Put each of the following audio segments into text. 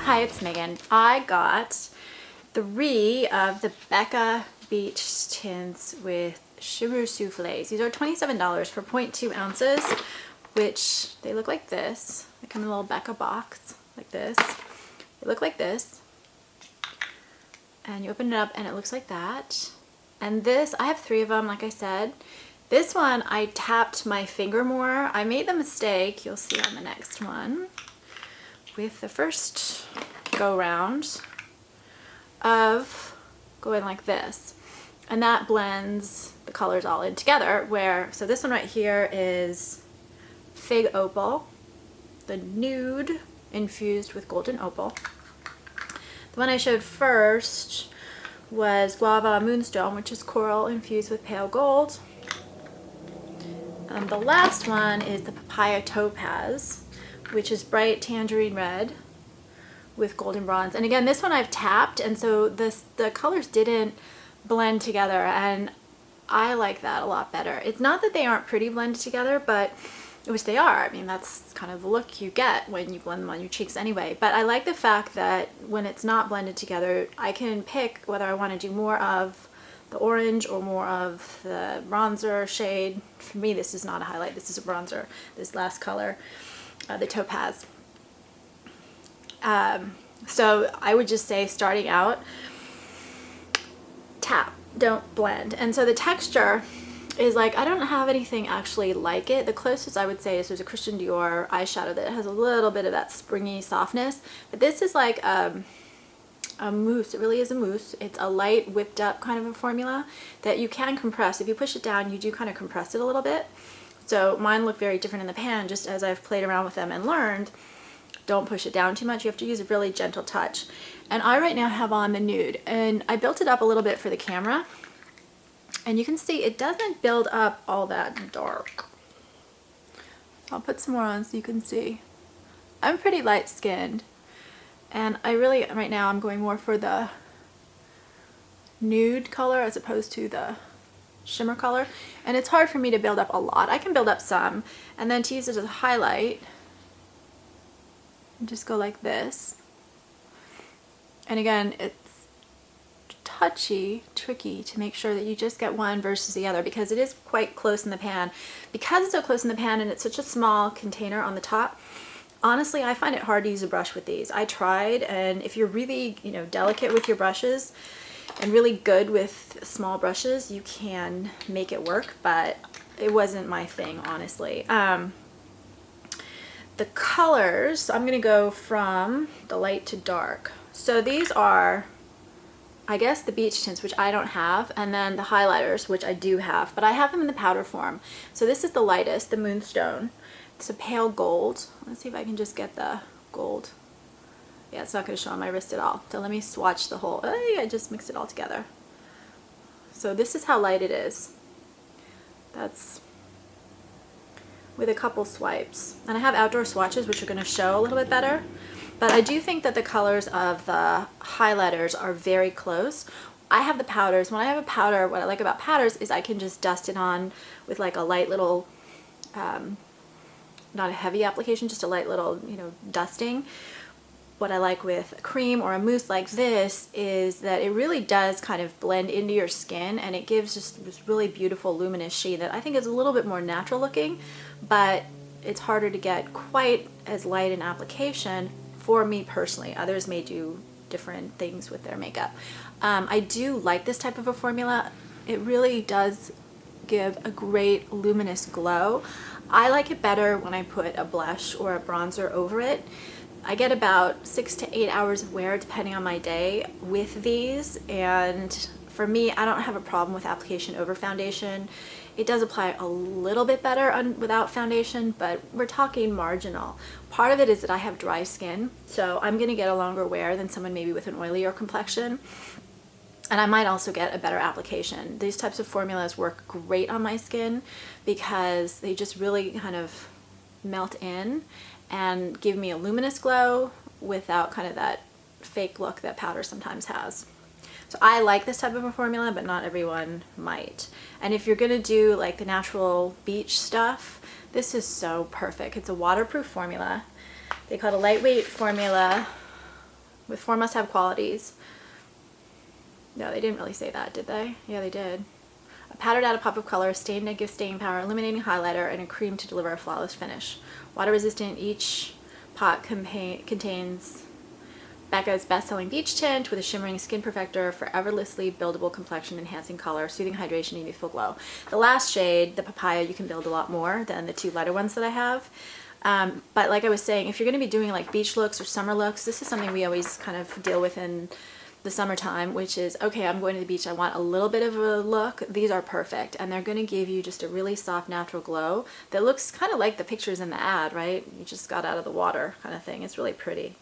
Hi, it's Megan. I got 3 of the Becca Beach tints with Shimmer Souffles. These are $27 for 0.2 ounces, which they look like this. They come in a little Becca box like this. They look like this. And you open it up and it looks like that. And this, I have 3 of them, like I said. This one, I tapped my finger more. I made the mistake, you'll see on the next one, with the first go round of going like this. And that blends the colors all in together so this one right here is Fig-Opal, the nude infused with golden opal. The one I showed first was Guava-Moonstone, which is coral infused with pale gold. The last one is the Papaya Topaz, which is bright tangerine red with golden bronze. And again, this one I've tapped, and so the colors didn't blend together, and I like that a lot better. It's not that they aren't pretty blended together, but which they are. I mean, that's kind of the look you get when you blend them on your cheeks anyway. But I like the fact that when it's not blended together, I can pick whether I want to do more of the orange or more of the bronzer shade. For me, this is not a highlight, this is a bronzer, this last color, the topaz. So I would just say, starting out, tap, don't blend. And so the texture is like, I don't have anything actually like it. The closest I would say is there's a Christian Dior eyeshadow that has a little bit of that springy softness, but this is like a mousse. It really is a mousse. It's a light whipped up kind of a formula that you can compress. If you push it down, you do kind of compress it a little bit. So mine look very different in the pan, just as I've played around with them and learned, don't push it down too much. You have to use a really gentle touch. And I right now have on the nude, and I built it up a little bit for the camera, and you can see it doesn't build up all that dark. I'll put some more on so you can see. I'm pretty light skinned, and I really, right now, I'm going more for the nude color as opposed to the shimmer color. And it's hard for me to build up a lot. I can build up some, and then to use it as a highlight, just go like this. And again, it's tricky to make sure that you just get one versus the other, because it is quite close in the pan. Because it's so close in the pan and it's such a small container on the top, honestly, I find it hard to use a brush with these. I tried, and if you're really, delicate with your brushes and really good with small brushes, you can make it work, but it wasn't my thing, honestly. The colors, I'm going to go from the light to dark. So these are, I guess, the beach tints, which I don't have, and then the highlighters, which I do have, but I have them in the powder form. So this is the lightest, the Moonstone. It's a pale gold. Let's see if I can just get the gold. Yeah, it's not going to show on my wrist at all. So let me swatch the whole, I just mixed it all together. So this is how light it is. That's with a couple swipes. And I have outdoor swatches which are going to show a little bit better, but I do think that the colors of the highlighters are very close. I have the powders. When I have a powder, what I like about powders is I can just dust it on with like a light little, not a heavy application, just a light little, dusting. What I like with a cream or a mousse like this is that it really does kind of blend into your skin, and it gives just this really beautiful luminous sheen that I think is a little bit more natural looking, but it's harder to get quite as light an application for me personally. Others may do different things with their makeup. I do like this type of a formula. It really does give a great luminous glow. I like it better when I put a blush or a bronzer over it. I get about 6 to 8 hours of wear depending on my day with these, and for me, I don't have a problem with application over foundation. It does apply a little bit better without foundation, but we're talking marginal. Part of it is that I have dry skin, so I'm going to get a longer wear than someone maybe with an oilier complexion. And I might also get a better application. These types of formulas work great on my skin because they just really kind of melt in and give me a luminous glow without kind of that fake look that powder sometimes has. So I like this type of a formula, but not everyone might. And if you're gonna do like the natural beach stuff, this is so perfect. It's a waterproof formula. They call it a lightweight formula with 4 must-have qualities. No, they didn't really say that, did they? Yeah, they did. A powdered out a pop of color, stain that gives staying power, illuminating highlighter, and a cream to deliver a flawless finish. Water resistant, each pot contains Becca's best-selling beach tint with a shimmering skin perfector for effortlessly buildable complexion enhancing color, soothing hydration, and youthful glow. The last shade, the Papaya, you can build a lot more than the 2 lighter ones that I have. But like I was saying, if you're going to be doing like beach looks or summer looks, this is something we always kind of deal with in the summertime, which is, okay, I'm going to the beach, I want a little bit of a look. These are perfect, and they're going to give you just a really soft, natural glow that looks kind of like the pictures in the ad, right? You just got out of the water kind of thing. It's really pretty.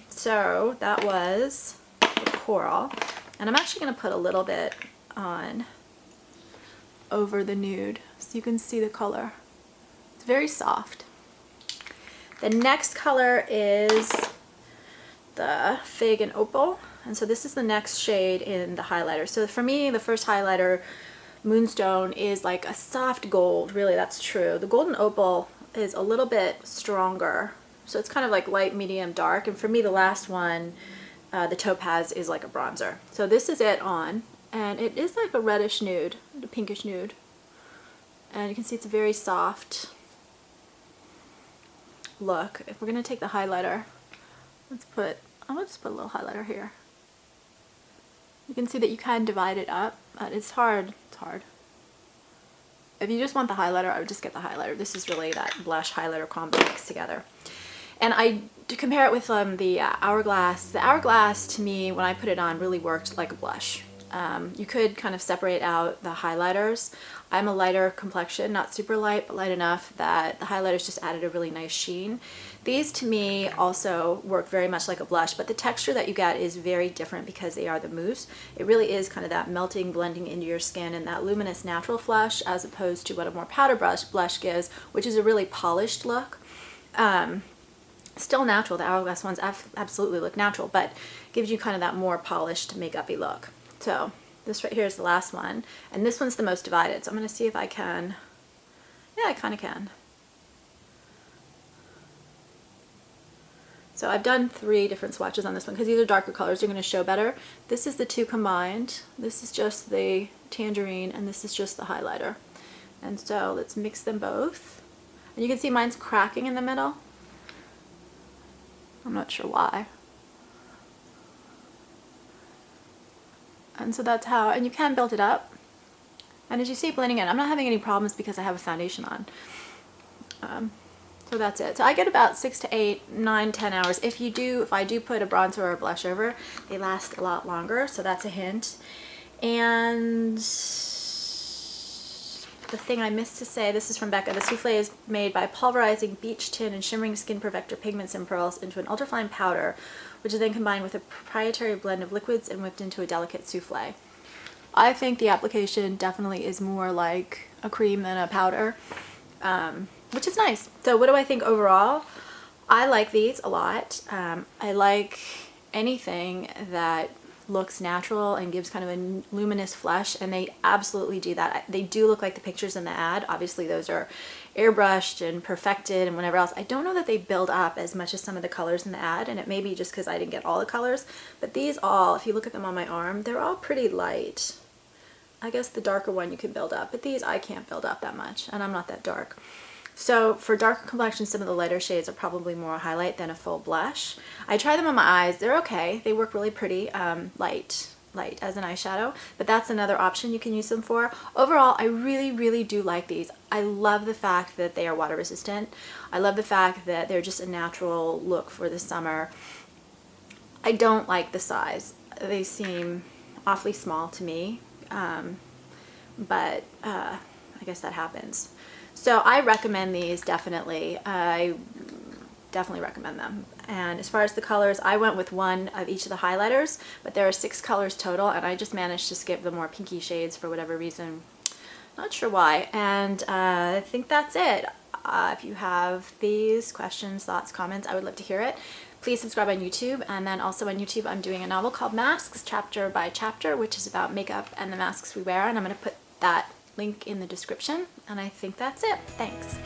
So that was the coral, and I'm actually going to put a little bit on over the nude so you can see the color. It's very soft. The next color is the Fig and Opal, and so this is the next shade in the highlighter. So for me, the first highlighter, Moonstone, is like a soft gold. Really, that's true. The Golden Opal is a little bit stronger, so it's kind of like light, medium, dark. And for me, the last one, the Topaz, is like a bronzer. So this is it on, and it is like a reddish nude, a pinkish nude, and you can see it's a very soft look. If we're gonna take the highlighter, I'm gonna just put a little highlighter here. You can see that you can divide it up, but it's hard. It's hard. If you just want the highlighter, I would just get the highlighter. This is really that blush highlighter combo mixed together. And to compare it with the Hourglass. The Hourglass, to me, when I put it on, really worked like a blush. You could kind of separate out the highlighters. I'm a lighter complexion, not super light, but light enough that the highlighters just added a really nice sheen. These, to me, also work very much like a blush, but the texture that you get is very different because they are the mousse. It really is kind of that melting, blending into your skin and that luminous natural flush, as opposed to what a more powder blush gives, which is a really polished look. Still natural. The Hourglass ones absolutely look natural, but gives you kind of that more polished, makeup-y look. So this right here is the last one, and this one's the most divided. So I'm going to see if I can, yeah, I kind of can. So I've done 3 different swatches on this one because these are darker colors. They're going to show better. This is the 2 combined. This is just the tangerine, and this is just the highlighter. And so let's mix them both. And you can see mine's cracking in the middle. I'm not sure why. And so that's how, and you can build it up. And as you see blending in, I'm not having any problems because I have a foundation on. So that's it. So I get about 6 to 8, 9, 10 hours. If I do put a bronzer or a blush over, they last a lot longer. So that's a hint. And the thing I missed to say, this is from Becca. The souffle is made by pulverizing beach tint and shimmering skin perfector pigments and pearls into an ultrafine powder, which is then combined with a proprietary blend of liquids and whipped into a delicate souffle. I think the application definitely is more like a cream than a powder, which is nice. So what do I think overall? I like these a lot. I like anything that looks natural and gives kind of a luminous flush, and they absolutely do that. They do look like the pictures in the ad. Obviously those are airbrushed and perfected and whatever else. I don't know that they build up as much as some of the colors in the ad, and it may be just because I didn't get all the colors, but these all, if you look at them on my arm, they're all pretty light. I guess the darker one you can build up, but these I can't build up that much, and I'm not that dark. So for darker complexions, some of the lighter shades are probably more a highlight than a full blush. I try them on my eyes. They're okay. They work really pretty, light as an eyeshadow, but that's another option you can use them for. Overall, I really, really do like these. I love the fact that they are water resistant. I love the fact that they're just a natural look for the summer. I don't like the size. They seem awfully small to me, but I guess that happens. So I recommend these definitely. I definitely recommend them. And as far as the colors, I went with 1 of each of the highlighters, but there are 6 colors total, and I just managed to skip the more pinky shades for whatever reason. Not sure why. And I think that's it. If you have these questions, thoughts, comments, I would love to hear it. Please subscribe on YouTube, and then also on YouTube I'm doing a novel called Masks, Chapter by Chapter, which is about makeup and the masks we wear, and I'm going to put that link in the description, and I think that's it. Thanks.